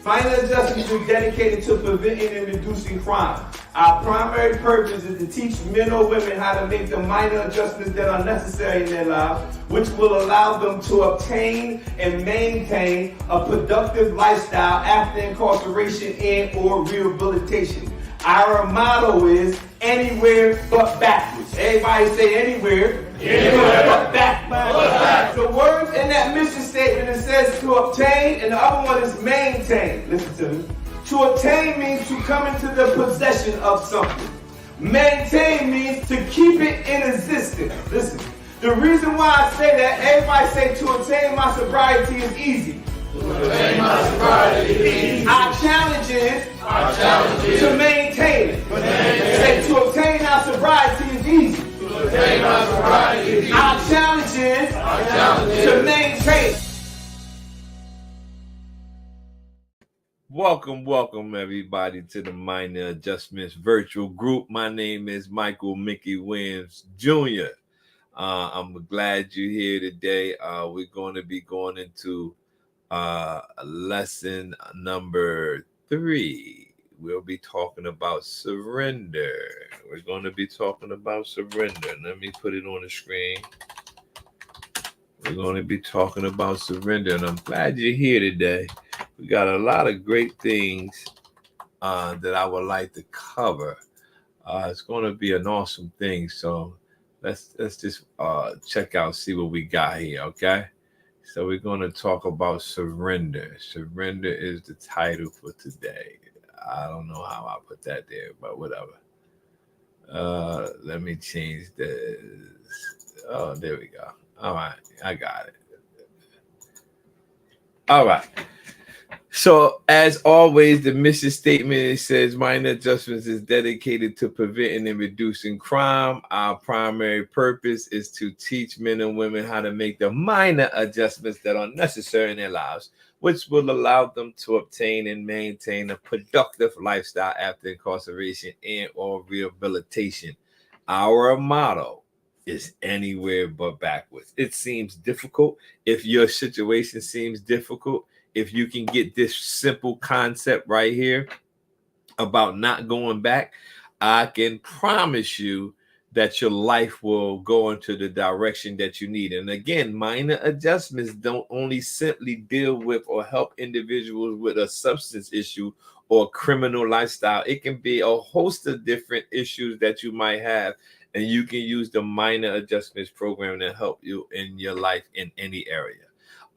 Minor adjustments is dedicated to preventing and reducing crime. Our primary purpose is to teach men or women how to make the minor adjustments that are necessary in their lives, which will allow them to obtain and maintain a productive lifestyle after incarceration and or rehabilitation. Our motto is anywhere but backwards. Everybody say anywhere but backwards. The words in that mission statement, it says to obtain, and the other one is maintain. Listen to me. To obtain means to come into the possession of something. Maintain means to keep it in existence. Listen. The reason why I say that, everybody say to obtain my sobriety is easy. Our challenge is to maintain it. Say to obtain our sobriety is easy. Our challenge is to maintain it. Welcome everybody to the Minor Adjustments virtual group. My name is Michael Mickey Williams Jr. I'm glad you're here today. We're going to be going into lesson number 3. We'll be talking about surrender. We're going to be talking about surrender. Let me put it on the screen. We're going to be talking about surrender, and I'm glad you're here today. We got a lot of great things that I would like to cover. It's going to be an awesome thing. So let's just check out, see what we got here, okay? So we're going to talk about surrender. Surrender is the title for today. I don't know how I put that there, but whatever. Let me change this. Oh, there we go. All right, I got it. All right. So, as always, the mission statement, it says minor adjustments is dedicated to preventing and reducing crime. Our primary purpose is to teach men and women how to make the minor adjustments that are necessary in their lives, which will allow them to obtain and maintain a productive lifestyle after incarceration and or rehabilitation. Our motto is anywhere but backwards. It seems difficult. If your situation seems difficult, if you can get this simple concept right here about not going back, I can promise you that your life will go into the direction that you need. And again, minor adjustments don't only simply deal with or help individuals with a substance issue or criminal lifestyle. It can be a host of different issues that you might have, and you can use the minor adjustments program to help you in your life in any area.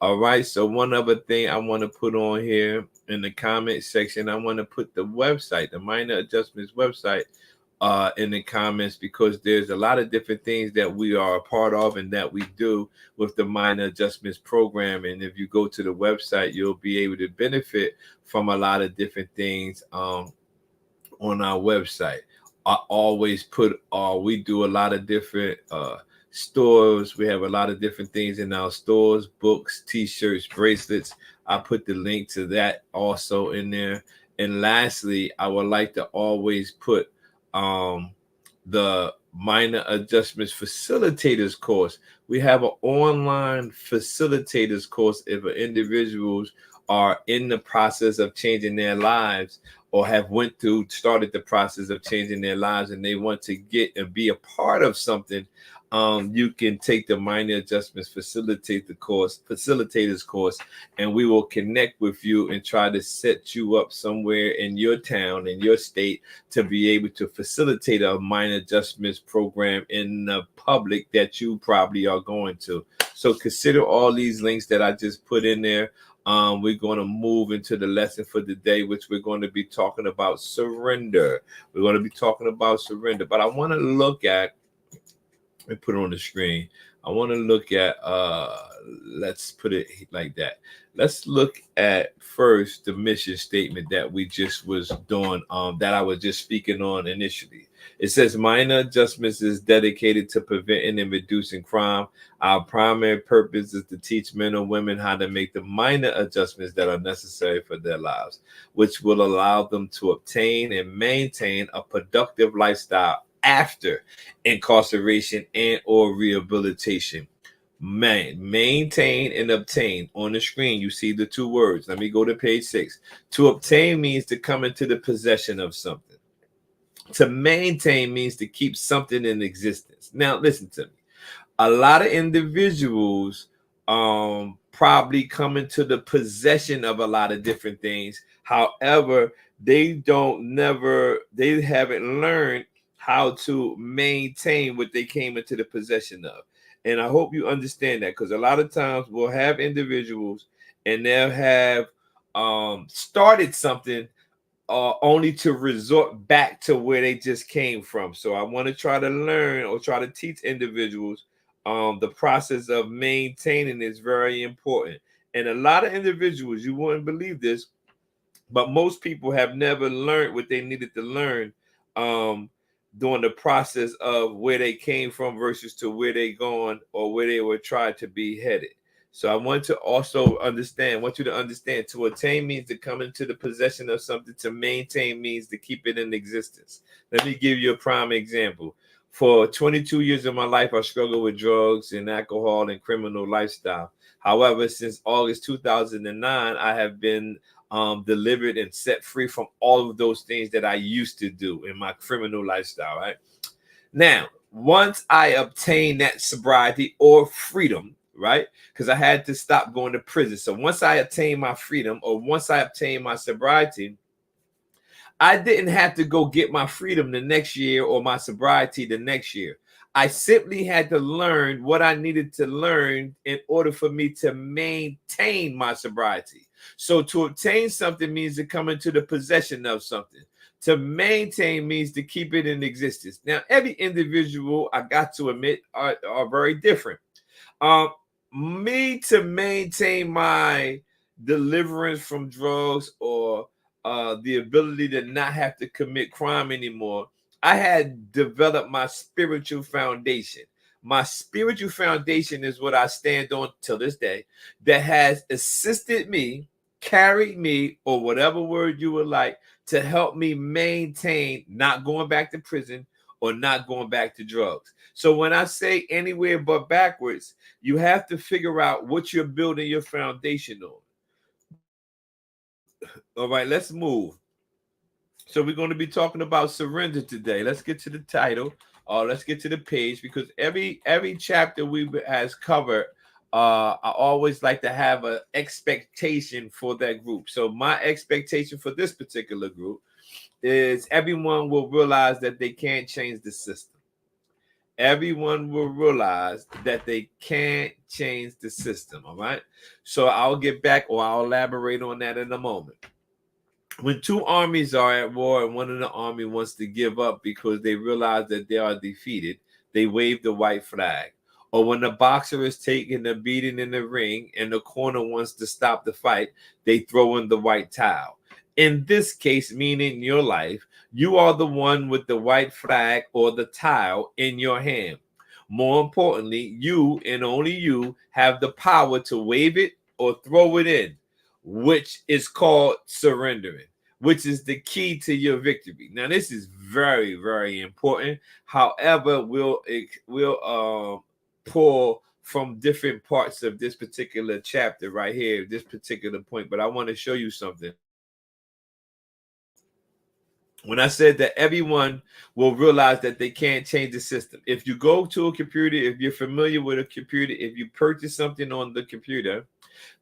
All right, so one other thing I want to put on here in the comment section, I want to put the website, the Minor Adjustments website, in the comments, because there's a lot of different things that we are a part of and that we do with the Minor Adjustments program. And if you go to the website, you'll be able to benefit from a lot of different things on our website. I always put, we do a lot of different stores. We have a lot of different things in our stores, books, t-shirts, bracelets. I put the link to that also in there. And lastly, I would like to always put the Minor Adjustments Facilitators course. We have an online facilitators course if individuals are in the process of changing their lives or have started the process of changing their lives, and they want to get and be a part of something. You can take the Minor Adjustments Facilitators course, and we will connect with you and try to set you up somewhere in your town, in your state, to be able to facilitate a minor adjustments program in the public that you probably are going to. So consider all these links that I just put in there. We're going to move into the lesson for the day, which we're going to be talking about surrender. We're going to be talking about surrender, but I want to look at, let me put it on the screen. I want to look at, let's put it like that. Let's look at first the mission statement that we just was doing, that I was just speaking on initially. It says minor adjustments is dedicated to preventing and reducing crime. Our primary purpose is to teach men and women how to make the minor adjustments that are necessary for their lives, which will allow them to obtain and maintain a productive lifestyle after incarceration and or rehabilitation. Maintain and obtain. On the screen, you see the two words. Let me go to page 6. To obtain means to come into the possession of something. To maintain means to keep something in existence. Now, listen to me. A lot of individuals probably come into the possession of a lot of different things. However, they haven't learned how to maintain what they came into the possession of. And I hope you understand that, because a lot of times we'll have individuals and they'll have started something only to resort back to where they just came from. So I want to try to learn or try to teach individuals the process of maintaining is very important. And a lot of individuals, you wouldn't believe this, but most people have never learned what they needed to learn during the process of where they came from versus to where they going or where they were trying to be headed. So I want to also want you to understand, to attain means to come into the possession of something. To maintain means to keep it in existence. Let me give you a prime example. For 22 years of my life, I struggled with drugs and alcohol and criminal lifestyle. However, since August 2009, I have been delivered and set free from all of those things that I used to do in my criminal lifestyle, right? Now, once I obtained that sobriety or freedom, right? Because I had to stop going to prison. So once I obtained my freedom, or once I obtained my sobriety, I didn't have to go get my freedom the next year or my sobriety the next year. I simply had to learn what I needed to learn in order for me to maintain my sobriety. So to obtain something means to come into the possession of something. To maintain means to keep it in existence. Now, every individual, I got to admit, are very different. Me to maintain my deliverance from drugs or the ability to not have to commit crime anymore, I had developed my spiritual foundation. My spiritual foundation is what I stand on till this day, that has assisted me, carried me, or whatever word you would like, to help me maintain not going back to prison or not going back to drugs. So when I say anywhere but backwards, you have to figure out what you're building your foundation on. All right, let's move. So we're going to be talking about surrender today. Let's get to the title. Let's get to the page, because every chapter we has covered, I always like to have an expectation for that group. So my expectation for this particular group is everyone will realize that they can't change the system. Everyone will realize that they can't change the system. All right. So I'll get back, or I'll elaborate on that in a moment. When two armies are at war and one of the army wants to give up because they realize that they are defeated, they wave the white flag. Or when the boxer is taking a beating in the ring and the corner wants to stop the fight, they throw in the white towel. In this case, meaning your life, you are the one with the white flag or the towel in your hand. More importantly, you and only you have the power to wave it or throw it in, which is called surrendering, which is the key to your victory. Now, this is very, very important. However, we'll pull from different parts of this particular chapter right here, this particular point, but I want to show you something. When I said that everyone will realize that they can't change the system. If you go to a computer, if you're familiar with a computer, if you purchase something on the computer,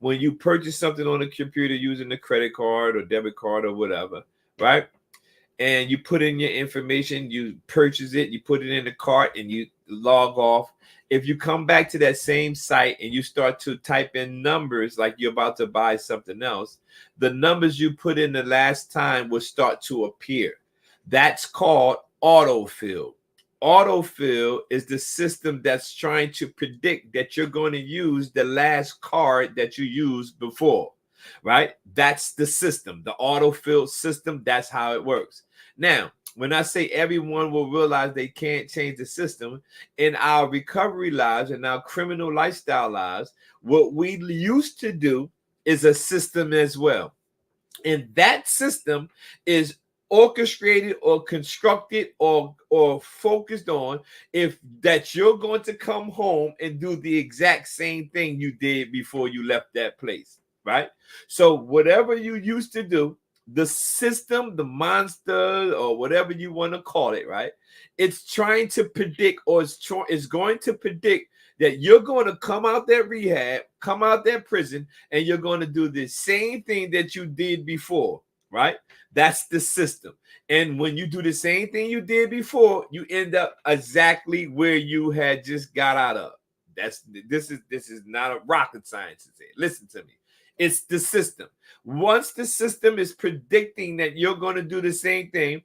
when you purchase something on the computer using a credit card or debit card or whatever, right? And you put in your information, you purchase it, you put it in the cart, and you log off. If you come back to that same site and you start to type in numbers like you're about to buy something else, the numbers you put in the last time will start to appear. That's called autofill. Autofill is the system that's trying to predict that you're going to use the last card that you used before, right? That's the system, the autofill system. That's how it works. Now, when I say everyone will realize they can't change the system, in our recovery lives and our criminal lifestyle lives, what we used to do is a system as well. And that system is orchestrated or constructed or focused on if that you're going to come home and do the exact same thing you did before you left that place, right? So whatever you used to do, the system, the monster, or whatever you want to call it, right? It's trying to predict, or it's going to predict that you're going to come out that rehab, come out that prison, and you're going to do the same thing that you did before, right? That's the system. And when you do the same thing you did before, you end up exactly where you had just got out of. This is not a rocket science. Listen to me. It's the system. Once the system is predicting that you're going to do the same thing,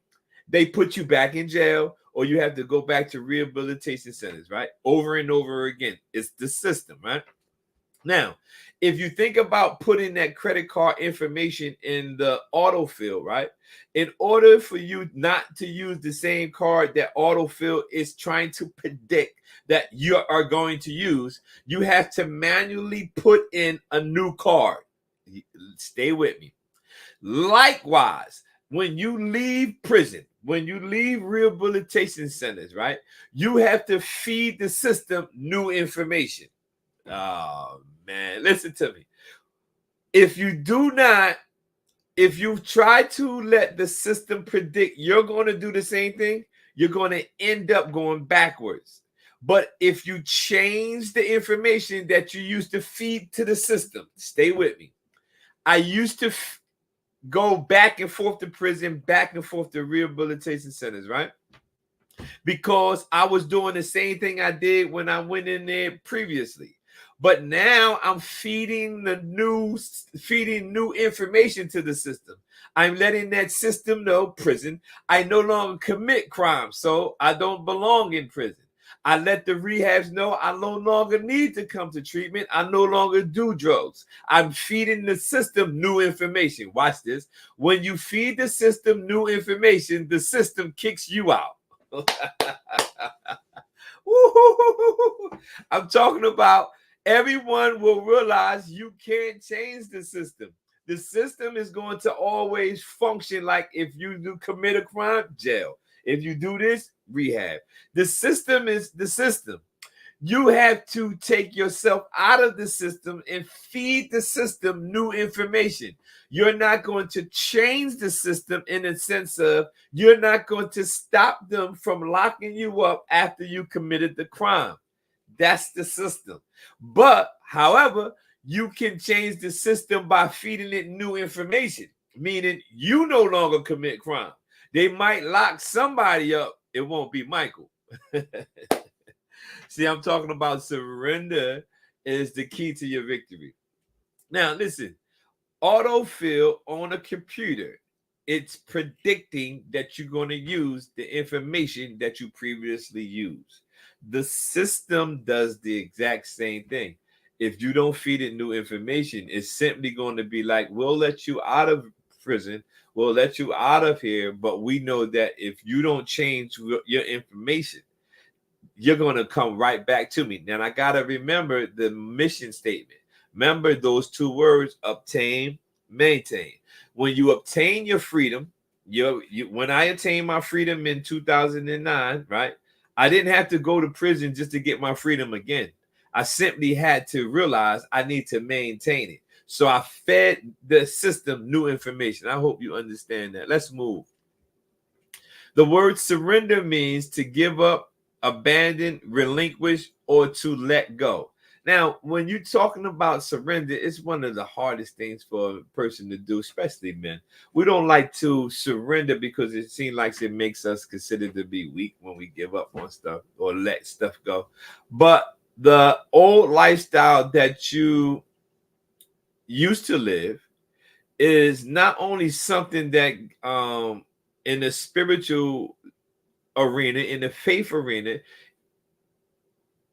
they put you back in jail, or you have to go back to rehabilitation centers, right? Over and over again. It's the system, right? Now, if you think about putting that credit card information in the autofill, right? In order for you not to use the same card that autofill is trying to predict that you are going to use, you have to manually put in a new card. Stay with me. Likewise, when you leave prison, when you leave rehabilitation centers, right? You have to feed the system new information. Oh, man, listen to me. If you try to let the system predict you're going to do the same thing, you're going to end up going backwards. But if you change the information that you used to feed to the system, stay with me. I used to go back and forth to prison, back and forth to rehabilitation centers, right? Because I was doing the same thing I did when I went in there previously. But now I'm feeding new information to the system. I'm letting that system know, prison, I no longer commit crimes, so I don't belong in prison. I let the rehabs know I no longer need to come to treatment. I no longer do drugs. I'm feeding the system new information. Watch this. When you feed the system new information, the system kicks you out. I'm talking about everyone will realize you can't change the system. The system is going to always function like if you do commit a crime, jail. If you do this, rehab. The system is the system. You have to take yourself out of the system and feed the system new information. You're not going to change the system in the sense of you're not going to stop them from locking you up after you committed the crime. That's the system. But, however, you can change the system by feeding it new information, meaning you no longer commit crime. They might lock somebody up. It won't be Michael. See, I'm talking about surrender is the key to your victory. Now, listen, autofill on a computer, it's predicting that you're going to use the information that you previously used. The system does the exact same thing. If you don't feed it new information, it's simply going to be like, we'll let you out of prison, we'll let you out of here, but we know that if you don't change your information, you're going to come right back to me. Now, I got to remember the mission statement. Remember those two words, obtain, maintain. When you obtain your freedom, when I attained my freedom in 2009, right? I didn't have to go to prison just to get my freedom again. I simply had to realize I need to maintain it. So I fed the system new information. I hope you understand that. Let's move. The word surrender means to give up, abandon, relinquish, or to let go. Now, when you're talking about surrender, it's one of the hardest things for a person to do, especially men. We don't like to surrender because it seems like it makes us considered to be weak when we give up on stuff or let stuff go. But the old lifestyle that you used to live is not only something that in the spiritual arena, in the faith arena,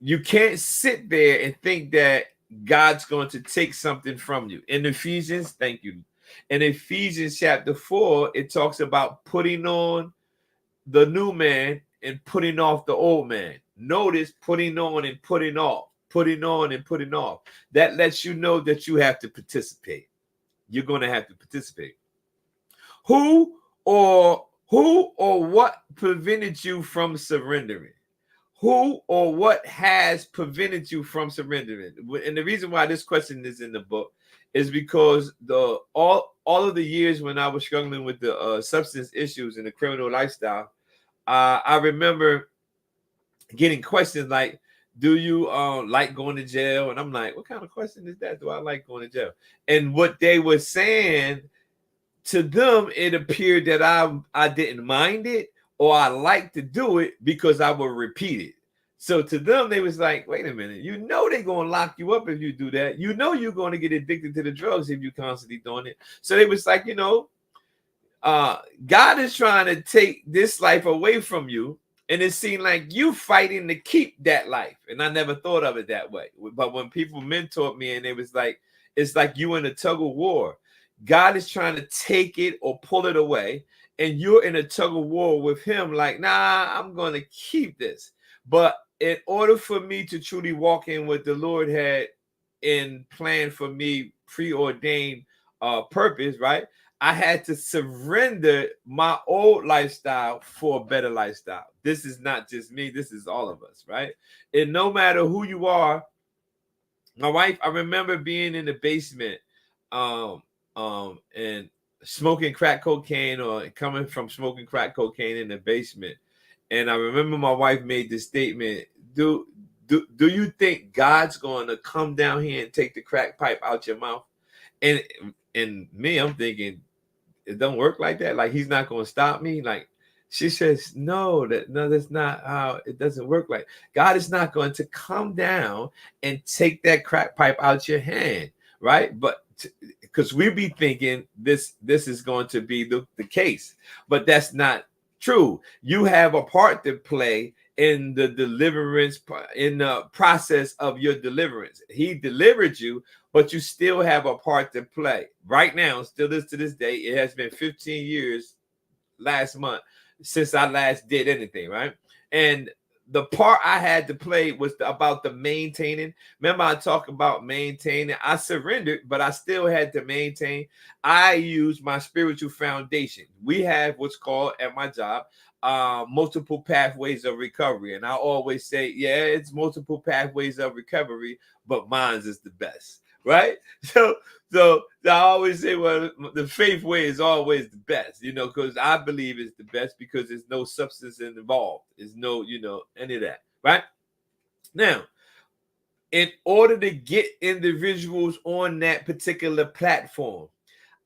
you can't sit there and think that God's going to take something from you. In Ephesians, thank you. In Ephesians chapter 4, it talks about putting on the new man and putting off the old man. Notice putting on and putting off, putting on and putting off. That lets you know that you have to participate. You're going to have to participate. Who or who or what prevented you from surrendering? Who or what has prevented you from surrendering? And the reason why this question is in the book is because all of the years when I was struggling with the substance issues and the criminal lifestyle, I remember getting questions like, do you like going to jail? And I'm like, what kind of question is that? Do I like going to jail? And what they were saying, to them, it appeared that I didn't mind it, or I liked to do it because I would repeat it. So to them, they was like, wait a minute, you know they're going to lock you up if you do that. You know you're going to get addicted to the drugs if you constantly doing it. So they was like, God is trying to take this life away from you. And it seemed like you fighting to keep that life. And I never thought of it that way. But when people mentored me and it was like, it's like you in a tug of war. God is trying to take it or pull it away. And you're in a tug of war with him like, nah, I'm going to keep this. But in order for me to truly walk in what the Lord had in plan for me, preordained purpose, right? I had to surrender my old lifestyle for a better lifestyle. This is not just me. This is all of us, right? And no matter who you are, my wife, I remember being in the basement and smoking crack cocaine, or coming from smoking crack cocaine in the basement. And I remember my wife made this statement, do you think God's going to come down here and take the crack pipe out your mouth? And me, I'm thinking, it don't work like that. Like, he's not going to stop me. Like, she says, no, that's not how it doesn't work. Like, God is not going to come down and take that crack pipe out your hand, right? But because we be thinking this is going to be the case, but that's not true. You have a part to play in the deliverance, in the process of your deliverance. He delivered you, but you still have a part to play. Right now, still is to this day. It has been 15 years last month since I last did anything, right? And the part I had to play was about the maintaining. Remember, I talked about maintaining. I surrendered, but I still had to maintain. I used my spiritual foundation. We have what's called at my job multiple pathways of recovery. And I always say, yeah, it's multiple pathways of recovery, but mine's is the best, right? So I always say, well, the faith way is always the best, because I believe it's the best because there's no substance involved. There's no, any of that, right? Now, in order to get individuals on that particular platform,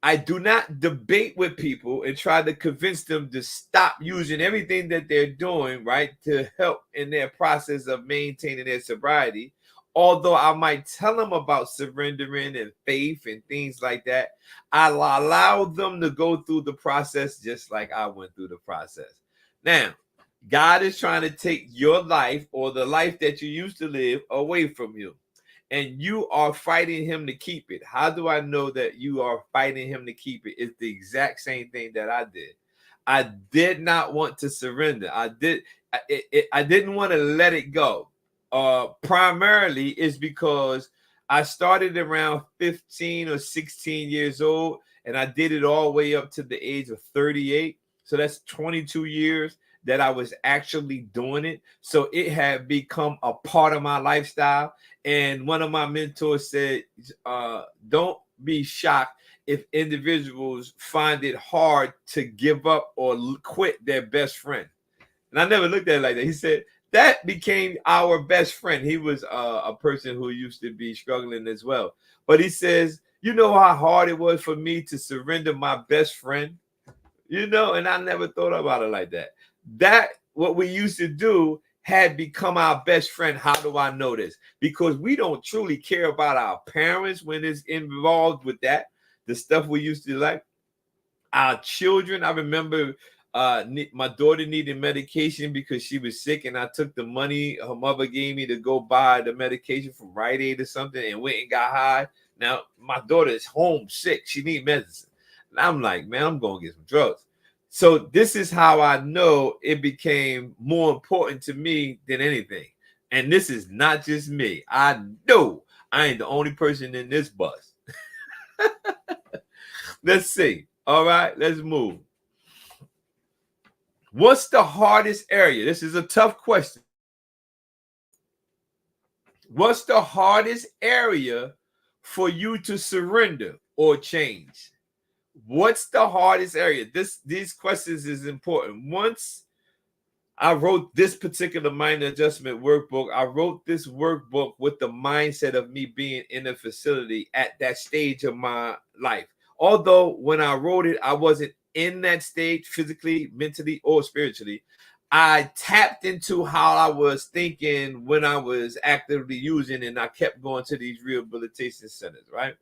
I do not debate with people and try to convince them to stop using everything that they're doing, right, to help in their process of maintaining their sobriety. Although I might tell them about surrendering and faith and things like that, I allow them to go through the process just like I went through the process. Now, God is trying to take your life, or the life that you used to live, away from you. And you are fighting him to keep it. How do I know that you are fighting him to keep it? It's the exact same thing that I did. I did not want to surrender. I didn't want to let it go. Primarily is because I started around 15 or 16 years old, and I did it all the way up to the age of 38. So that's 22 years that I was actually doing it. So it had become a part of my lifestyle. And one of my mentors said, don't be shocked if individuals find it hard to give up or quit their best friend. And I never looked at it like that. He said, that became our best friend. He was a person who used to be struggling as well. But he says, you know how hard it was for me to surrender my best friend? And I never thought about it like that. That what we used to do had become our best friend. How do I know this? Because we don't truly care about our parents when it's involved with that. The stuff we used to like. Our children, I remember my daughter needed medication because she was sick, and I took the money her mother gave me to go buy the medication from Rite Aid or something and went and got high. Now, my daughter is home sick. She needs medicine. And I'm like, man, I'm going to get some drugs. So this is how I know it became more important to me than anything. And this is not just me. I know I ain't the only person in this bus. Let's see. All right, let's move. What's the hardest area? This is a tough question. What's the hardest area for you to surrender or change? What's the hardest area? These questions is important. Once I wrote this particular minor adjustment workbook, I wrote this workbook with the mindset of me being in a facility at that stage of my life. Although when I wrote it, I wasn't in that stage physically, mentally, or spiritually. I tapped into how I was thinking when I was actively using, and I kept going to these rehabilitation centers, right?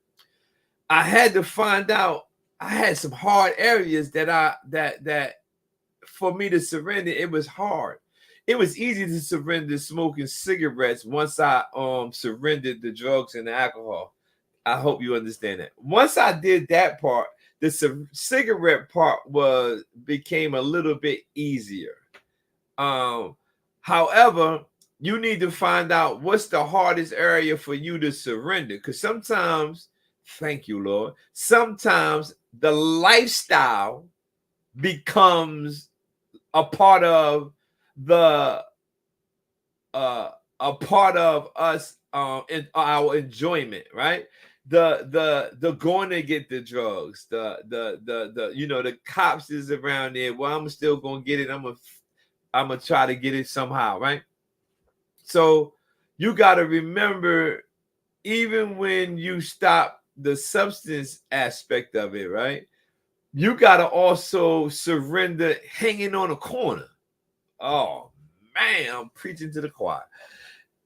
I had to find out, I had some hard areas that for me to surrender, it was hard. It was easy to surrender smoking cigarettes once I surrendered the drugs and the alcohol. I hope you understand that. Once I did that part, the cigarette part became a little bit easier. However, you need to find out what's the hardest area for you to surrender. Because sometimes, thank you, Lord, sometimes the lifestyle becomes a part of the a part of us in our enjoyment, right? The going to get the drugs, the you know, the cops is around there. Well, I'm still gonna get it. I'm gonna try to get it somehow, right? So you got to remember, even when you stop the substance aspect of it, right? You got to also surrender hanging on a corner. Oh man, I'm preaching to the choir.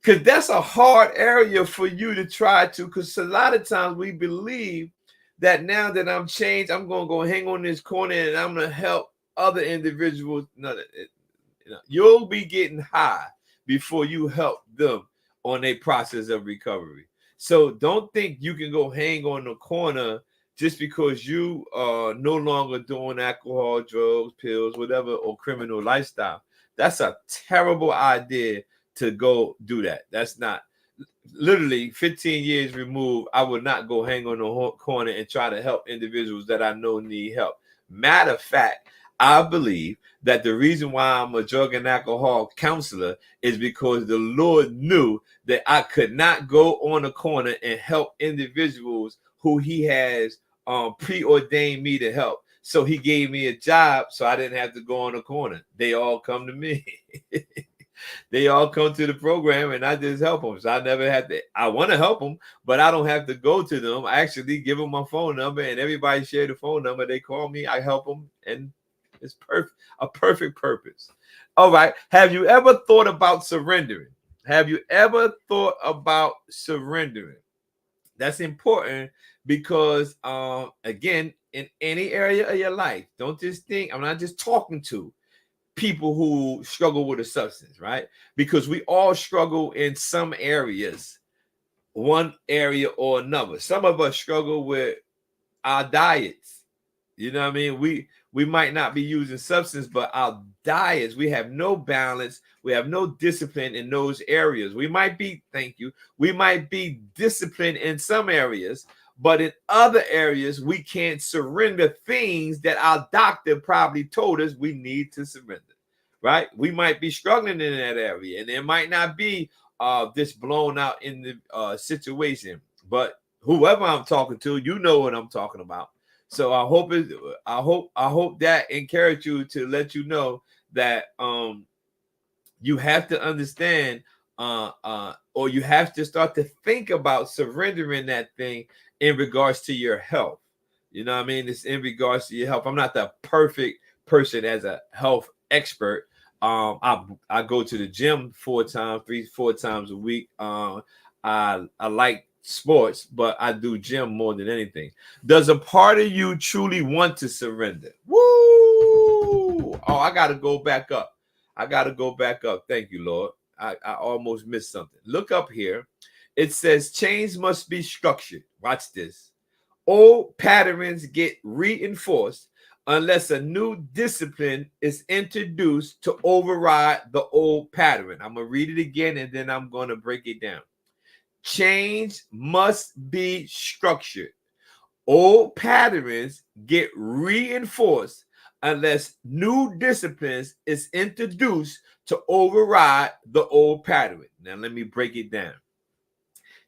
Because that's a hard area for you to try to, because a lot of times we believe that now that I'm changed, I'm going to go hang on this corner and I'm going to help other individuals. No, you'll be getting high before you help them on a process of recovery. So don't think you can go hang on the corner just because you are no longer doing alcohol, drugs, pills, whatever, or criminal lifestyle. That's a terrible idea to go do that. That's not, literally 15 years removed, I would not go hang on the corner and try to help individuals that I know need help. Matter of fact, I believe that the reason why I'm a drug and alcohol counselor is because the Lord knew that I could not go on a corner and help individuals who he has preordained me to help. So he gave me a job so I didn't have to go on a corner. They all come to me. They all come to the program and I just help them. So I never have to, I want to help them, but I don't have to go to them. I actually give them my phone number and everybody share the phone number. They call me, I help them, and it's perfect, a perfect purpose. All right. Have you ever thought about surrendering? Have you ever thought about surrendering? That's important because, again, in any area of your life, don't just think, I'm not just talking to people who struggle with a substance, right? Because we all struggle in some areas, one area or another. Some of us struggle with our diets. You know what I mean? We might not be using substance, but our diets, we have no balance. We have no discipline in those areas. We might be, thank you, we might be disciplined in some areas, but in other areas, we can't surrender things that our doctor probably told us we need to surrender, right? We might be struggling in that area, and it might not be this blown out in the situation, but whoever I'm talking to, you know what I'm talking about. So I hope that encourage you to let you know that you have to understand or you have to start to think about surrendering that thing in regards to your health. You know what I mean? It's in regards to your health. I'm not the perfect person as a health expert. I go to the gym 4 times a week. I like sports, but I do gym more than anything. Does a part of you truly want to surrender? Woo! Oh, I gotta go back up. Thank you, Lord. I almost missed something. Look up here. It says change must be structured. Watch this. Old patterns get reinforced unless a new discipline is introduced to override the old pattern. I'm going to read it again and then I'm going to break it down. Change must be structured. Old patterns get reinforced unless new disciplines is introduced to override the old pattern. Now, let me break it down.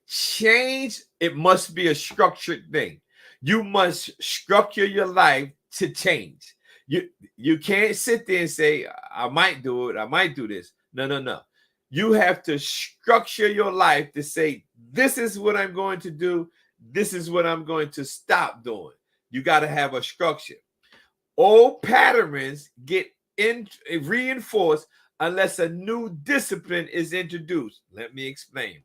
Change, it must be a structured thing. You must structure your life to change. You can't sit there and say, I might do it, I might do this. No. You have to structure your life to say, this is what I'm going to do. This is what I'm going to stop doing. You got to have a structure. Old patterns get reinforced unless a new discipline is introduced. Let me explain.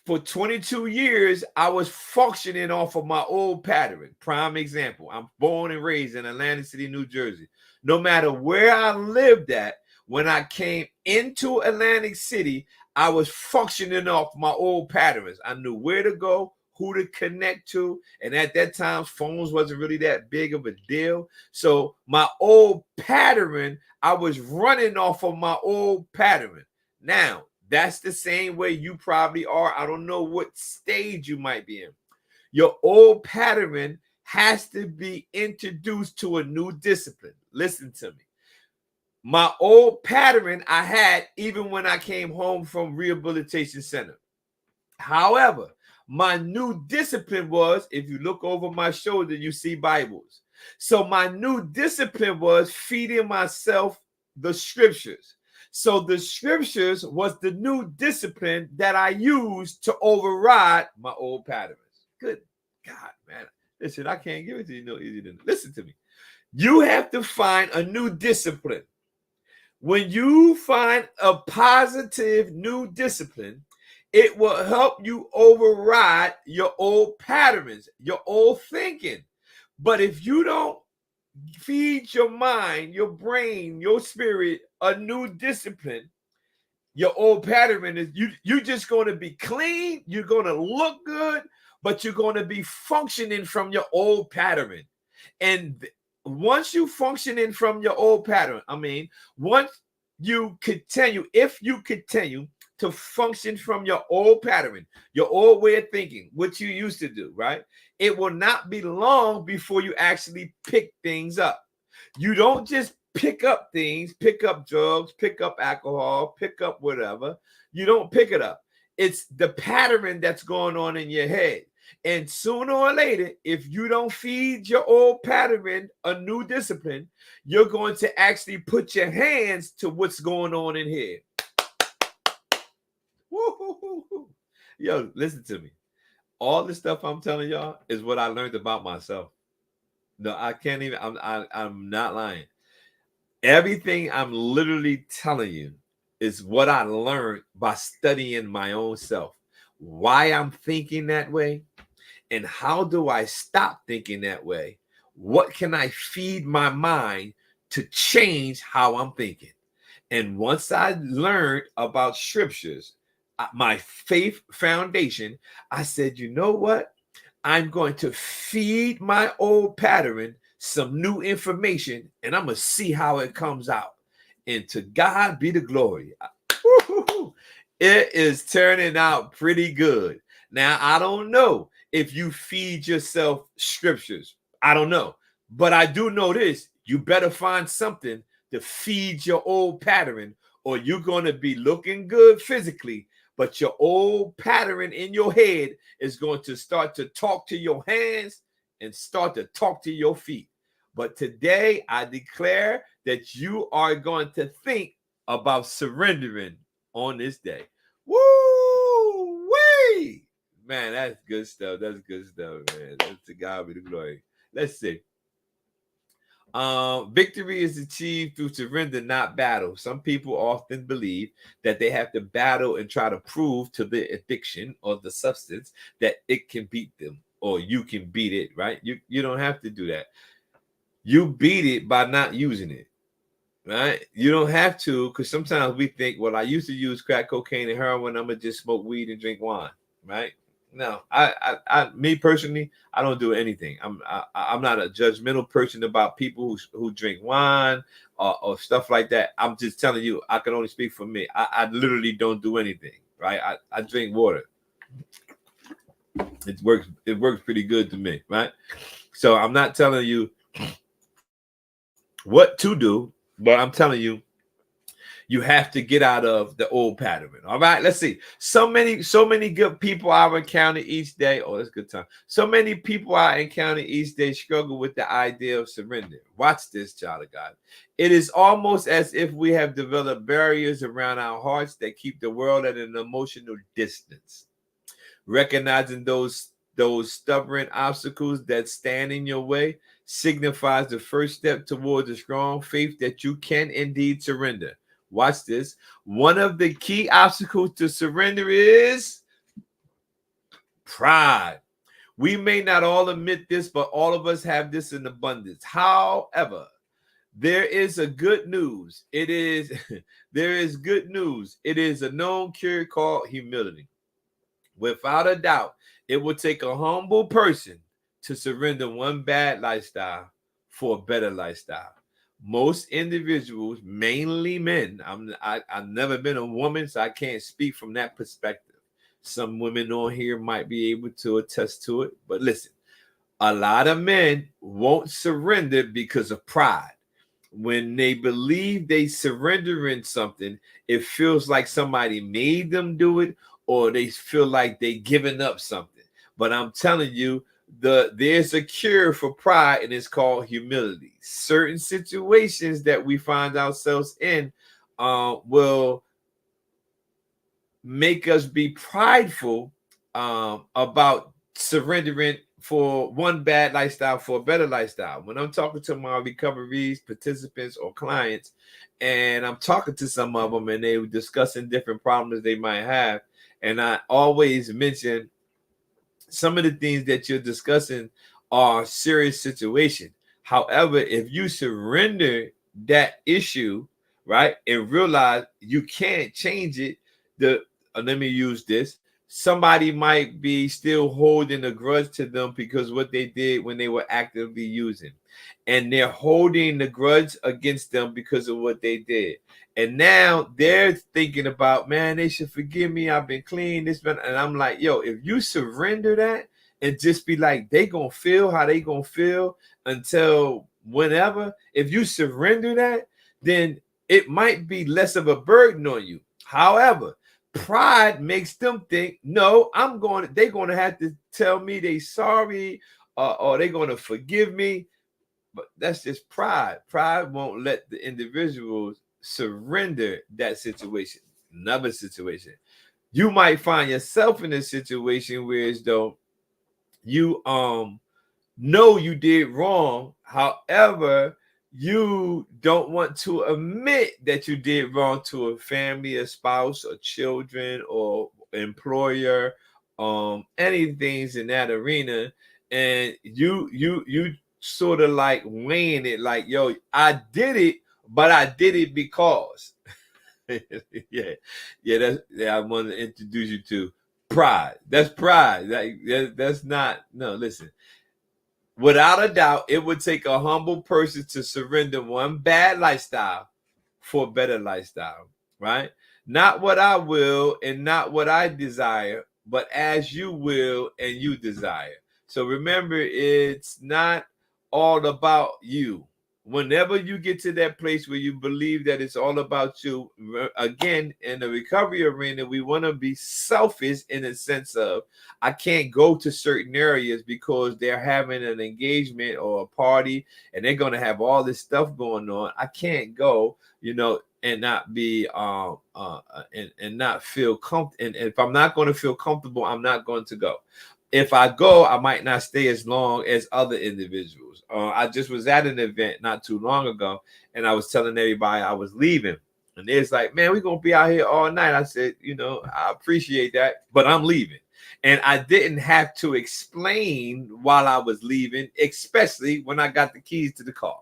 For 22 years, I was functioning off of my old pattern. Prime example, I'm born and raised in Atlantic City, New Jersey. No matter where I lived at, when I came into Atlantic City, I was functioning off my old patterns. I knew where to go, who to connect to. And at that time, phones wasn't really that big of a deal. So my old pattern, I was running off of my old pattern. Now, that's the same way you probably are. I don't know what stage you might be in. Your old pattern has to be introduced to a new discipline. Listen to me. My old pattern I had even when I came home from rehabilitation center. However, my new discipline was, if you look over my shoulder, you see Bibles. So my new discipline was feeding myself the scriptures. So the scriptures was the new discipline that I used to override my old patterns. Good God, man. Listen, I can't give it to you no easier than listen to me. You have to find a new discipline. When you find a positive new discipline, it will help you override your old patterns, your old thinking. But if you don't feed your mind, your brain, your spirit a new discipline, your old pattern is you're just going to be clean, you're going to look good, but you're going to be functioning from your old pattern. And once you functioning from your old pattern, once you continue, if you continue to function from your old pattern, your old way of thinking, what you used to do, right? It will not be long before you actually pick things up. You don't just pick up things, pick up drugs, pick up alcohol, pick up whatever. You don't pick it up. It's the pattern that's going on in your head. And sooner or later, if you don't feed your old pattern a new discipline, you're going to actually put your hands to what's going on in here. Woo-hoo-hoo-hoo. Yo, listen to me. All the stuff I'm telling y'all is what I learned about myself. No, I can't even. I'm not lying. Everything I'm literally telling you is what I learned by studying my own self. Why I'm thinking that way, and how do I stop thinking that way? What can I feed my mind to change how I'm thinking? And once I learned about scriptures, my faith foundation, I said, you know what? I'm going to feed my old pattern some new information, and I'm going to see how it comes out. And to God be the glory. It is turning out pretty good. Now, I don't know if you feed yourself scriptures. I don't know. But I do know this. You better find something to feed your old pattern, or you're going to be looking good physically, but your old pattern in your head is going to start to talk to your hands and start to talk to your feet. But today, I declare that you are going to think about surrendering on this day. Woo-wee! Man, that's good stuff. That's good stuff, man. That's to God be the glory. Let's see. Victory is achieved through surrender, not battle. Some people often believe that they have to battle and try to prove to the addiction or the substance that it can beat them or you can beat it, right? You don't have to do that. You beat it by not using it, right? You don't have to, because sometimes we think, well, I used to use crack cocaine and heroin, I'm gonna just smoke weed and drink wine, right? No, me personally, I don't do anything. I'm not a judgmental person about people who drink wine or stuff like that. I'm just telling you, I can only speak for me. I literally don't do anything, right? I drink water. It works pretty good to me, right? So I'm not telling you what to do, but I'm telling you, you have to get out of the old pattern. All right, let's see. So many good people I encounter each day. Oh, that's a good time. So many people I encounter each day struggle with the idea of surrender. Watch this, child of God. It is almost as if we have developed barriers around our hearts that keep the world at an emotional distance. Recognizing those stubborn obstacles that stand in your way signifies the first step towards a strong faith that you can indeed surrender. Watch this. One of the key obstacles to surrender is pride. We may not all admit this, but all of us have this in abundance. However, there is a good news. There is good news. It is a known cure called humility. Without a doubt, it will take a humble person to surrender one bad lifestyle for a better lifestyle. Most individuals, mainly men, I've never been a woman, so I can't speak from that perspective. Some women on here might be able to attest to it, but listen, a lot of men won't surrender because of pride. When they believe they surrender in something, it feels like somebody made them do it, or they feel like they giving up something. But I'm telling you, there's a cure for pride, and it's called humility. Certain situations that we find ourselves in will make us be prideful about surrendering for one bad lifestyle for a better lifestyle. When I'm talking to my recoveries participants or clients, and I'm talking to some of them, and they were discussing different problems they might have, and I always mention some of the things that you're discussing are serious situations. However, if you surrender that issue, right, and realize you can't change it, let me use this. Somebody might be still holding a grudge to them because what they did when they were actively using, and they're holding the grudge against them because of what they did. And now they're thinking about, man, they should forgive me. I've been clean. And I'm like, yo, if you surrender that and just be like, they gonna feel how they gonna feel until whenever. If you surrender that, then it might be less of a burden on you. However, pride makes them think, no, they're going to have to tell me they sorry, or they're going to forgive me. But that's just pride. Pride won't let the individuals surrender that situation. Another situation. You might find yourself in a situation where as though you know you did wrong. However, you don't want to admit that you did wrong to a family, a spouse, or children, or employer, anything in that arena, and you sort of like weighing it like, yo, I did it, but I did it because I want to introduce you to pride. That's pride. That's not, no, listen. Without a doubt, it would take a humble person to surrender one bad lifestyle for a better lifestyle, right? Not what I will and not what I desire, but as you will and you desire. So remember, it's not all about you. Whenever you get to that place where you believe that it's all about you, again, in the recovery arena, we want to be selfish in the sense of, I can't go to certain areas because they're having an engagement or a party and they're going to have all this stuff going on. I can't go, and not be and not feel comfortable. And if I'm not going to feel comfortable, I'm not going to go. If I go, I might not stay as long as other individuals. I just was at an event not too long ago, and I was telling everybody I was leaving. And it's like, man, we're going to be out here all night. I said, I appreciate that, but I'm leaving. And I didn't have to explain while I was leaving, especially when I got the keys to the car.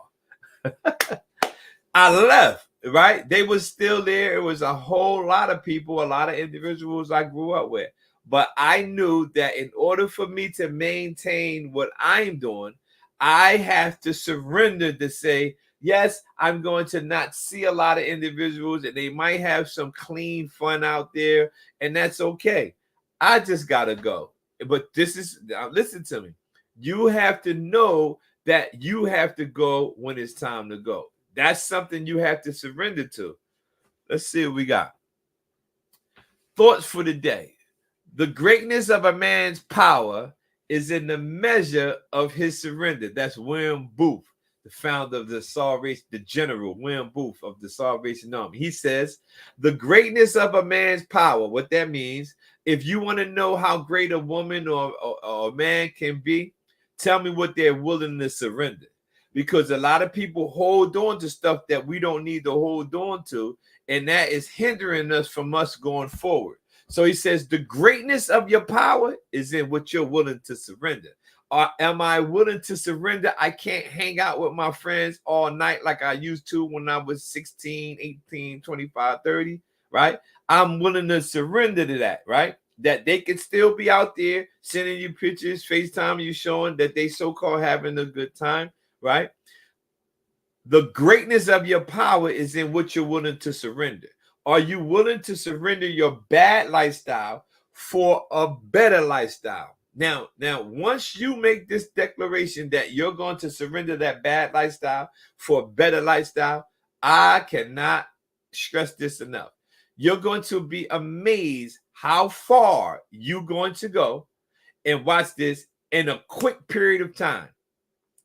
I left, right? They were still there. It was a whole lot of people, a lot of individuals I grew up with. But I knew that in order for me to maintain what I'm doing, I have to surrender to say, yes, I'm going to not see a lot of individuals and they might have some clean fun out there, and that's okay. I just got to go. But listen to me. You have to know that you have to go when it's time to go. That's something you have to surrender to. Let's see what we got. Thoughts for the day. The greatness of a man's power is in the measure of his surrender. That's William Booth, the founder of the Salvation, the General William Booth of the Salvation Army. He says, the greatness of a man's power, what that means, if you want to know how great a woman or a man can be, tell me what they're willing to surrender. Because a lot of people hold on to stuff that we don't need to hold on to, and that is hindering us from us going forward. So he says, the greatness of your power is in what you're willing to surrender. Am I willing to surrender? I can't hang out with my friends all night like I used to when I was 16, 18, 25, 30, right? I'm willing to surrender to that, right? That they can still be out there sending you pictures, FaceTime you, showing that they so-called having a good time, right? The greatness of your power is in what you're willing to surrender. Are you willing to surrender your bad lifestyle for a better lifestyle? Now, once you make this declaration that you're going to surrender that bad lifestyle for a better lifestyle, I cannot stress this enough. You're going to be amazed how far you're going to go. And watch this, in a quick period of time.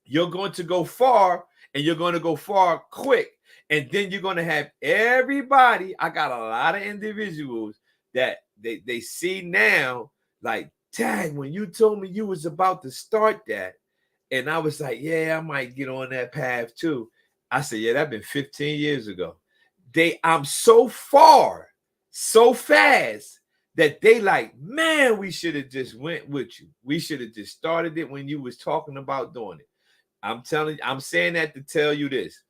You're going to go far, and you're going to go far quick. And then you're going to have everybody. I got a lot of individuals that they see now, like, dang, when you told me you was about to start that, and I was like, yeah, I might get on that path too. I said, yeah, that's been 15 years ago. I'm so far, so fast that they like, man, we should have just went with you. We should have just started it when you was talking about doing it. I'm telling you, I'm saying that to tell you this.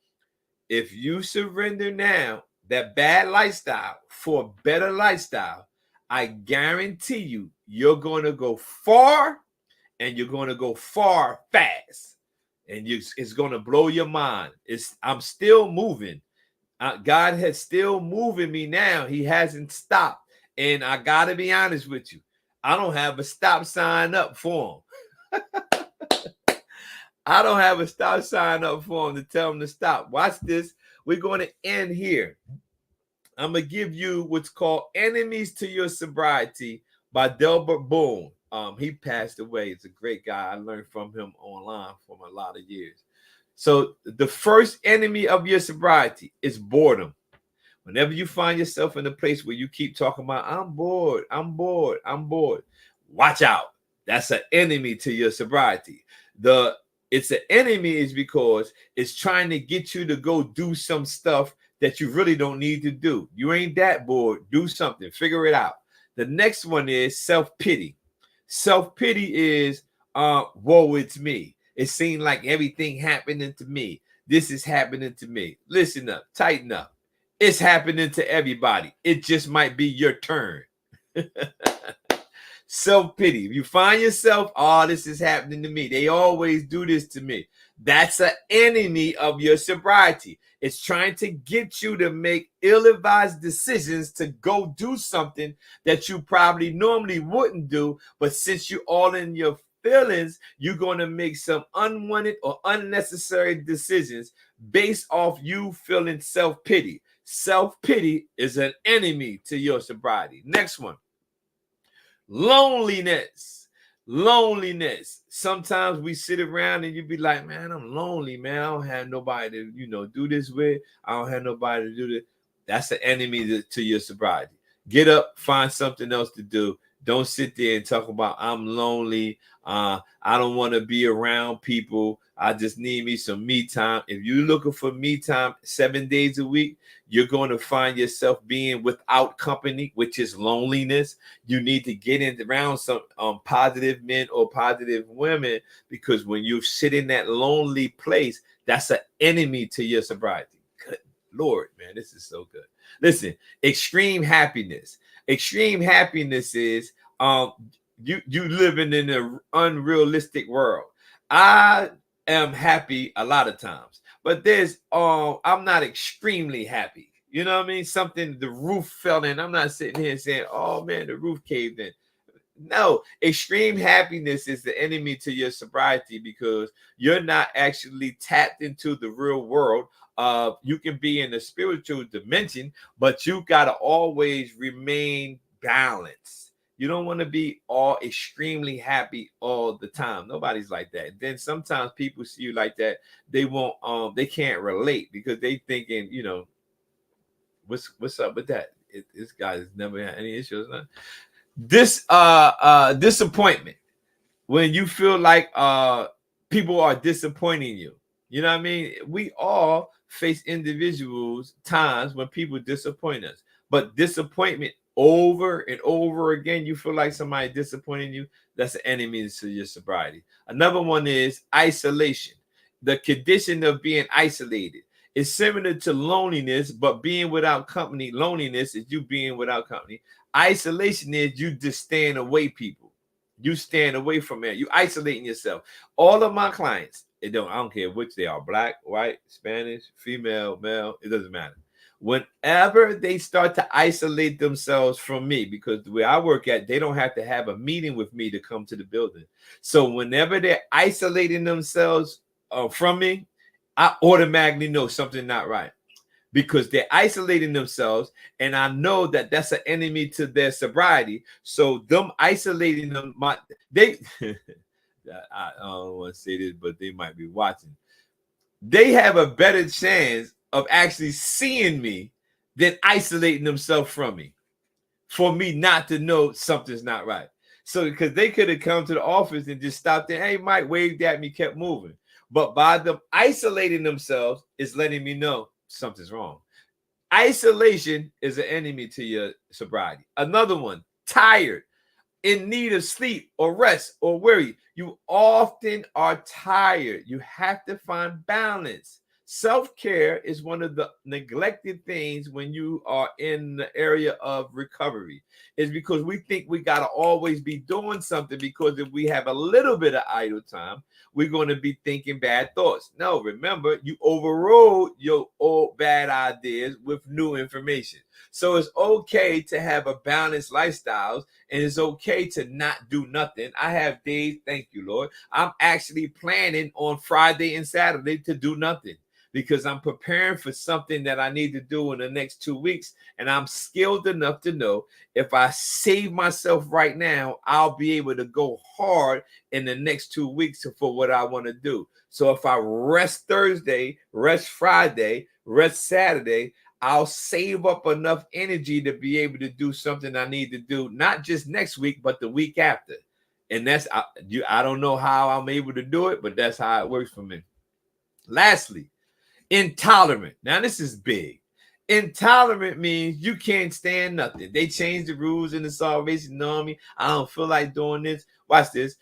If you surrender now that bad lifestyle for a better lifestyle, I guarantee you, you're going to go far, and you're going to go far fast. And it's going to blow your mind. I'm still moving. God has still moving me now. He hasn't stopped. And I got to be honest with you. I don't have a stop sign up for him. I don't have a stop sign up for him to tell him to stop. Watch this. We're going to end here. I'm going to give you what's called Enemies to Your Sobriety by Delbert Boone. He passed away. He's a great guy. I learned from him online for a lot of years. So the first enemy of your sobriety is boredom. Whenever you find yourself in a place where you keep talking about, I'm bored, I'm bored, I'm bored, watch out. That's an enemy to your sobriety. It's an enemy is because it's trying to get you to go do some stuff that you really don't need to do. You ain't that bored. Do something. Figure it out. The next one is self-pity. Self-pity is, woe, it's me. It seems like everything happening to me. This is happening to me. Listen up. Tighten up. It's happening to everybody. It just might be your turn. Self-pity. If you find yourself, oh, this is happening to me. They always do this to me. That's an enemy of your sobriety. It's trying to get you to make ill-advised decisions to go do something that you probably normally wouldn't do. But since you're all in your feelings, you're going to make some unwanted or unnecessary decisions based off you feeling self-pity. Self-pity is an enemy to your sobriety. Next one. Loneliness. Sometimes we sit around and you be like, man, I'm lonely, man. I don't have nobody to, do this with. I don't have nobody to do this. That's an enemy to your sobriety. Get up, find something else to do. Don't sit there and talk about I'm lonely. I don't want to be around people. I just need me some me time. If you're looking for me time 7 days a week, you're going to find yourself being without company, which is loneliness. You need to get around some positive men or positive women, because when you sit in that lonely place, that's an enemy to your sobriety. Good Lord, man, this is so good. Listen, extreme happiness. Extreme happiness is you living in an unrealistic world. I am happy a lot of times, but I'm not extremely happy. You know what I mean? Something, the roof fell in. I'm not sitting here saying, oh man, the roof caved in. No, extreme happiness is the enemy to your sobriety because you're not actually tapped into the real world. You can be in the spiritual dimension, but you got to always remain balanced. You don't want to be all extremely happy all the time. Nobody's like that. Then sometimes people see you like that, they won't they can't relate because they thinking, you know, what's up with that? This guy has never had any issues. Huh? This disappointment, when you feel like people are disappointing you. You know what I mean? We all face individuals times when people disappoint us, but disappointment over and over again, you feel like somebody disappointing you, that's an enemy to your sobriety. Another one is isolation. The condition of being isolated is similar to loneliness, but being without company. Loneliness is you being without company. Isolation is you just staying away people. You stand away from it. You isolating yourself. All of my clients, I don't care which they are, black, white, Spanish, female, male, it doesn't matter. Whenever they start to isolate themselves from me, because the way I work at, they don't have to have a meeting with me to come to the building. So whenever they're isolating themselves from me, I automatically know something not right because they're isolating themselves. And I know that that's an enemy to their sobriety. So them isolating them, I don't want to say this, but they might be watching. They have a better chance of actually seeing me than isolating themselves from me for me not to know something's not right. So because they could have come to the office and just stopped there, hey, Mike, waved at me, kept moving. But by them isolating themselves is letting me know something's wrong. Isolation is an enemy to your sobriety. Another one, tired, in need of sleep or rest or worry. You often are tired. You have to find balance. Self-care is one of the neglected things when you are in the area of recovery. It's because we think we got to always be doing something, because if we have a little bit of idle time, we're going to be thinking bad thoughts. No, remember, you overrode your old bad ideas with new information. So it's okay to have a balanced lifestyle, and it's okay to not do nothing. I have days, thank you, Lord. I'm actually planning on Friday and Saturday to do nothing, because I'm preparing for something that I need to do in the next 2 weeks. And I'm skilled enough to know if I save myself right now, I'll be able to go hard in the next 2 weeks for what I want to do. So if I rest Thursday, rest Friday, rest Saturday, I'll save up enough energy to be able to do something I need to do, not just next week, but the week after. And that's, I don't know how I'm able to do it, but that's how it works for me. Lastly, intolerant. Now, this is big. Intolerant means you can't stand nothing. They changed the rules in the Salvation Army. I don't feel like doing this. Watch this.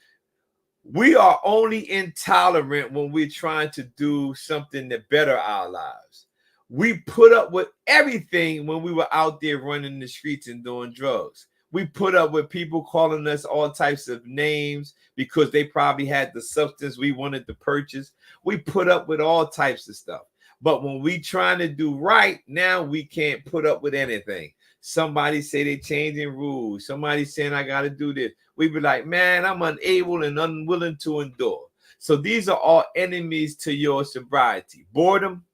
We are only intolerant when we're trying to do something to better our lives. We put up with everything when we were out there running the streets and doing drugs. We put up with people calling us all types of names because they probably had the substance we wanted to purchase. We put up with all types of stuff. But when we trying to do right, now we can't put up with anything. Somebody say they changing rules. Somebody saying I got to do this. We be like, man, I'm unable and unwilling to endure. So these are all enemies to your sobriety. Boredom,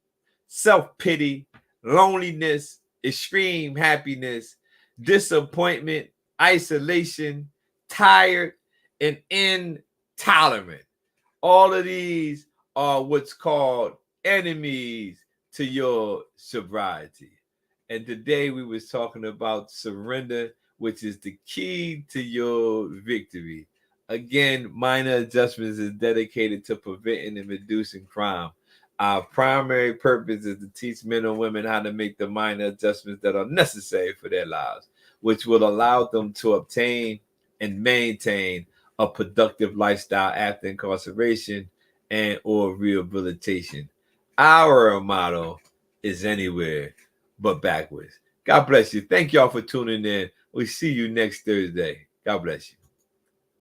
self-pity, loneliness, extreme happiness, disappointment, isolation, tired, and intolerant. All of these are what's called enemies to your sobriety. And today we was talking about surrender, which is the key to your victory. Again, Minor Adjustments is dedicated to preventing and reducing crime. Our primary purpose is to teach men and women how to make the minor adjustments that are necessary for their lives, which will allow them to obtain and maintain a productive lifestyle after incarceration and or rehabilitation. Our motto is anywhere but backwards. God bless you. Thank y'all for tuning in. We see you next Thursday. God bless you.